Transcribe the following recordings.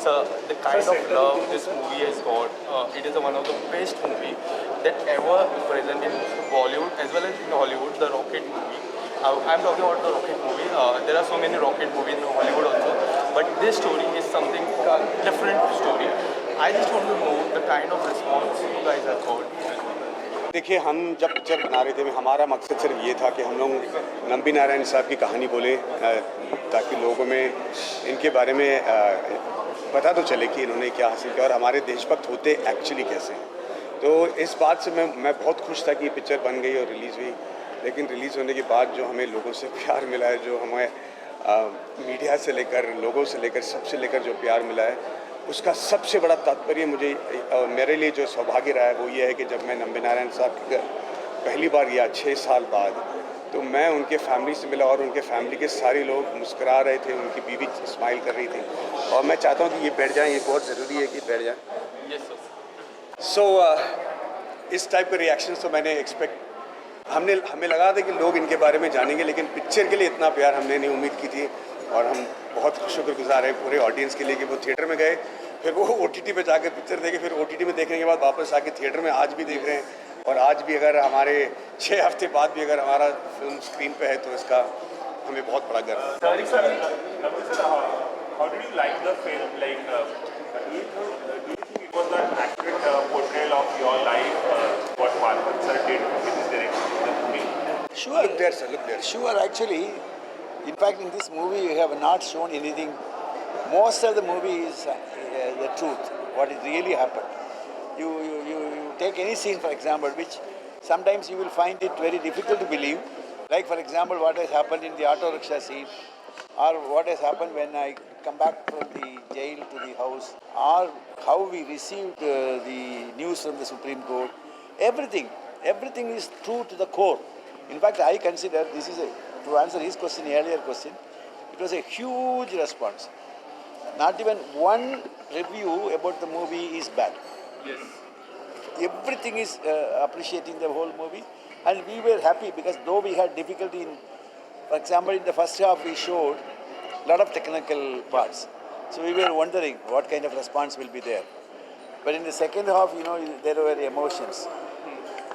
So the kind of love this movie has got, it is one of the best movie that ever present in Bollywood as well as in Hollywood. The Rocket movie. I'm talking about the Rocket movie. There are so many Rocket movies in Hollywood also, but this story is something different story. I just want to know the kind of response you guys have got. देखिए, हम जब picture बना रहे थे हमारा मकसद सिर्फ ये था कि हम लोग नंबी नारायण साहब की कहानी बोले, ताकि लोगों में इनके बारे में पता तो चले कि इन्होंने क्या हासिल किया और हमारे देशभक्त होते एक्चुअली कैसे हैं। तो इस बात से मैं बहुत खुश था कि ये पिक्चर बन गई और रिलीज़ हुई। लेकिन रिलीज़ होने के बाद जो हमें लोगों से प्यार मिला है, जो हमें मीडिया से लेकर, लोगों से लेकर, सबसे लेकर जो प्यार मिला है, उसका सबसे बड़ा तात्पर्य मेरे लिए जो सौभाग्य रहा है वो ये है कि जब मैं नंबी नारायण साहब की पहली बार या 6 साल बाद, तो मैं उनके फैमिली से मिला और उनके फैमिली के सारे लोग मुस्कुरा रहे थे, उनकी बीवी स्माइल कर रही थी और मैं चाहता हूँ कि ये बैठ जाएँ, ये बहुत ज़रूरी है कि बैठ जाएँ। सो इस टाइप के रिएक्शंस तो मैंने हमें लगा था कि लोग इनके बारे में जानेंगे, लेकिन पिक्चर के लिए इतना प्यार हमने नहीं उम्मीद की थी और हम बहुत शुक्रगुजार हैं पूरे ऑडियंस के लिए कि वो थिएटर में गए, फिर वो OTT पे जाकर पिक्चर देखे, फिर OTT में देखने के बाद वापस आके थिएटर में आज भी देख रहे हैं और आज भी अगर हमारे 6 हफ्ते बाद भी अगर हमारा फिल्म स्क्रीन पे है तो इसका हमें बहुत बड़ा गर्व है। How did you like the film? Like, do you think it was an accurate portrayal of your life, what Marwan sir did with his direction in the movie? Sure. Look there, sir. Look there. Sure, actually, in fact, in this movie, you have not shown anything. Most of the movie is the truth, what it really happened. You take any scene, for example, which sometimes you will find it very difficult to believe. Like, for example, what has happened in the auto rickshaw scene, or what has happened when I come back from the jail to the house, or how we received the news from the Supreme Court. Everything is true to the core. In fact, I consider this is to answer his question, earlier question, it was a huge response. Not even one review about the movie is bad. Yes. Everything is appreciating the whole movie, and we were happy because though we had difficulty in, for example, in the first half we showed a lot of technical parts. So we were wondering what kind of response will be there. But in the second half, there were emotions.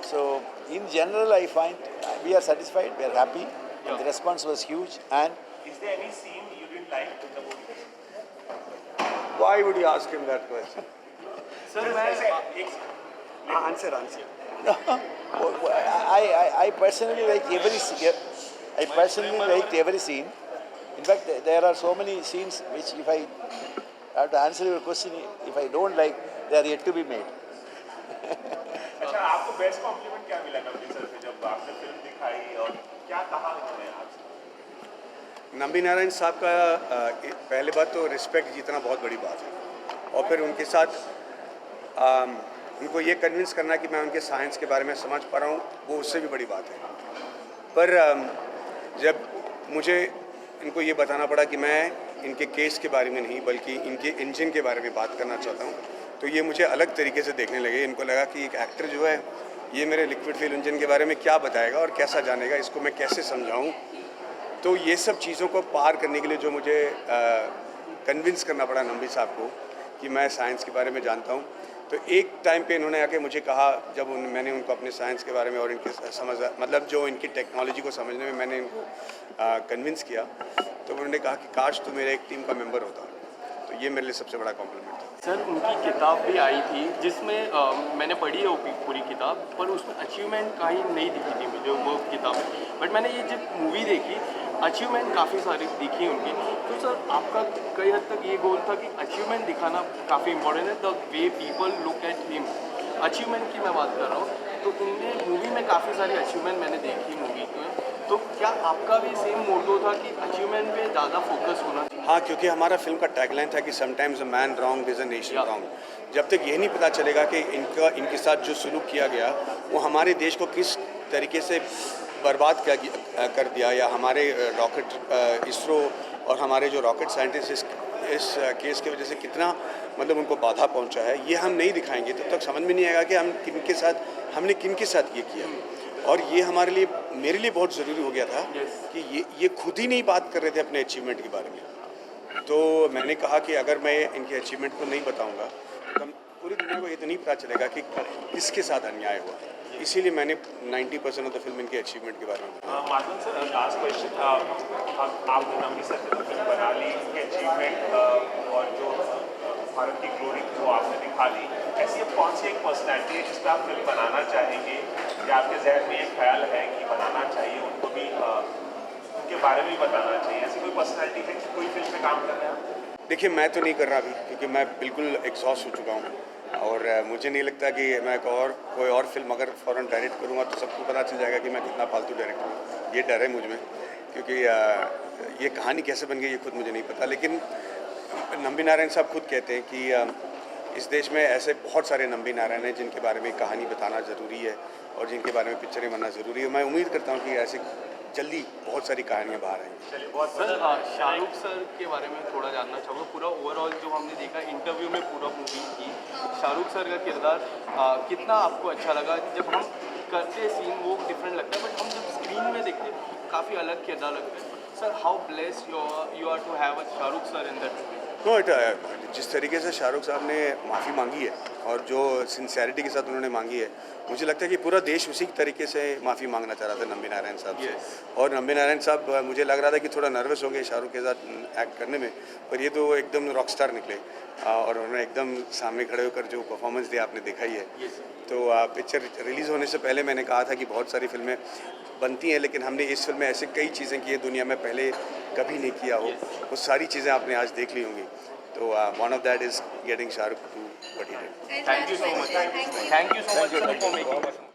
So in general, I find we are satisfied, we are happy, and the response was huge. And Is there any scene you didn't like in the movie? Why would you ask him that question? Sir, Answer. I personally like every scene. I personally liked every scene. In fact, there are so many scenes which, if I have to answer your question, if I don't like, they are yet to be made. अच्छा, आपको best compliment क्या मिला Nambi sir से जब आपने film दिखाई और क्या कहा उन्होंने आपसे? नंबी नारायण साहब का पहले बात तो रिस्पेक्ट जीतना बहुत बड़ी बात है और फिर उनके साथ उनको ये कन्विंस करना कि मैं उनके साइंस के बारे में समझ पा रहा हूँ, वो उससे भी बड़ी बात है। पर जब मुझे इनको ये बताना पड़ा कि मैं इनके केस के बारे में नहीं बल्कि इनके इंजन के बारे में बात करना चाहता हूँ, तो ये मुझे अलग तरीके से देखने लगे। इनको लगा कि एक एक्टर जो है ये मेरे लिक्विड फ्यूल इंजन के बारे में क्या बताएगा और कैसा जानेगा, इसको मैं कैसे समझाऊँ। तो ये सब चीज़ों को पार करने के लिए जो मुझे कन्विंस करना पड़ा नंबी साहब को कि मैं साइंस के बारे में जानता हूँ, तो एक टाइम पे इन्होंने आके मुझे कहा, जब मैंने उनको अपने साइंस के बारे में और इनके जो इनकी टेक्नोलॉजी को समझने में मैंने इनको कन्विंस किया, तो उन्होंने कहा कि काश तू मेरे एक टीम का मेंबर होता। तो ये मेरे लिए सबसे बड़ा कॉम्प्लीमेंट था। सर, उनकी किताब भी आई थी जिसमें मैंने पढ़ी है वो पूरी किताब, पर उसमें अचीवमेंट कहीं नहीं दिखी थी मुझे वो किताब में। बट मैंने ये जब मूवी देखी, अचीवमेंट काफ़ी सारी दिखी उनकी। तो सर, आपका कई हद तक ये गोल था कि अचीवमेंट दिखाना काफ़ी इंपॉर्टेंट है, the way people look at him. Achievement की मैं बात कर रहा हूँ, तो उनने मूवी में काफ़ी सारी अचीवमेंट मैंने देखी मूवी में। तो क्या आपका भी सेम मोटो था कि अचीवमेंट पे ज़्यादा फोकस होना चाहिए? हाँ, क्योंकि हमारा फिल्म का टैगलाइन था कि sometimes a man wrong is a nation wrong. जब तक ये नहीं पता चलेगा कि इनके साथ जो सलूक किया गया वो हमारे देश को किस तरीके से बर्बाद कर दिया, या हमारे रॉकेट इसरो और हमारे जो रॉकेट साइंटिस्ट इस केस की वजह से कितना उनको बाधा पहुंचा है, ये हम नहीं दिखाएंगे तब तक समझ में नहीं आएगा कि हमने किनके साथ ये किया। और ये मेरे लिए बहुत ज़रूरी हो गया था कि ये खुद ही नहीं बात कर रहे थे अपने अचीवमेंट के बारे में, तो मैंने कहा कि अगर मैं इनके अचीवमेंट को नहीं बताऊंगा तो पूरी दुनिया को ये तो नहीं पता चलेगा कि किसके साथ अन्याय हुआ। इसीलिए मैंने 90% ऑफ द फिल्म इनके अचीवमेंट के बारे में बताया। माधवन सर, लास्ट क्वेश्चन, आपने नंबी सर की फिल्म बना ली, उसके अचीवमेंट और जो भारत की ग्लोरी वो आपने दिखा ली, ऐसी अब कौन सी एक पर्सनैलिटी है जिसका आप फिल्म बनाना चाहेंगे या आपके जहन में एक ख्याल है कि बनाना चाहिए, उनको भी उनके बारे में भी बताना चाहिए, ऐसी कोई पर्सनैलिटी है कोई फिल्म में काम कर रहे हैं? देखिए, मैं तो नहीं कर रहा अभी, क्योंकि मैं बिल्कुल एग्जॉस्ट हो चुका हूँ और मुझे नहीं लगता कि मैं कोई और फिल्म अगर फ़ौरन डायरेक्ट करूँगा तो सबको पता चल जाएगा कि मैं कितना फालतू डायरेक्टर हूँ। ये डर है मुझ में, क्योंकि ये कहानी कैसे बन गई ये खुद मुझे नहीं पता। लेकिन नंबी नारायण साहब खुद कहते हैं कि इस देश में ऐसे बहुत सारे नंबी नारायण हैं जिनके बारे में कहानी बताना ज़रूरी है और जिनके बारे में पिक्चरें बनना ज़रूरी है। मैं उम्मीद करता हूँ कि ऐसे जल्दी बहुत सारी कहानियाँ बाहर आएंगी। चलिए, बहुत सर शाहरुख सर के बारे में थोड़ा जानना चाहूँगा। पूरा ओवरऑल जो हमने देखा इंटरव्यू में पूरा मूवी की, शाहरुख सर का किरदार कितना आपको अच्छा लगा? जब हम करते सीन वो डिफरेंट लगता है, बट हम जब स्क्रीन में देखते हैं काफ़ी अलग किरदार लगता है। Sir, how blessed you are to have a Shahrukh sir in that movie? No, जिस तरीके से शाहरुख साहब ने माफ़ी मांगी है और जो सिंसेरिटी के साथ उन्होंने मांगी है, मुझे लगता है कि पूरा देश उसी तरीके से माफ़ी मांगना चाह रहा था नंबी नारायण साहब से। और नंबी नारायण साहब, मुझे लग रहा था कि थोड़ा नर्वस हो गए शाहरुख के साथ एक्ट करने में, पर ये तो एकदम रॉक स्टार निकले और उन्होंने एकदम सामने खड़े होकर जो परफॉर्मेंस दिया आपने देखा ही है। तो पिक्चर रिलीज़ होने से पहले मैंने कहा था कि बहुत सारी फिल्में बनती हैं, लेकिन हमने इस फिल्म में ऐसे कई चीज़ें की है दुनिया में पहले कभी नहीं किया हो, वो सारी चीज़ें आपने आज देख ली होंगी। तो one of that is getting Shahrukh to what he did. Thank you so much, thank you so much for making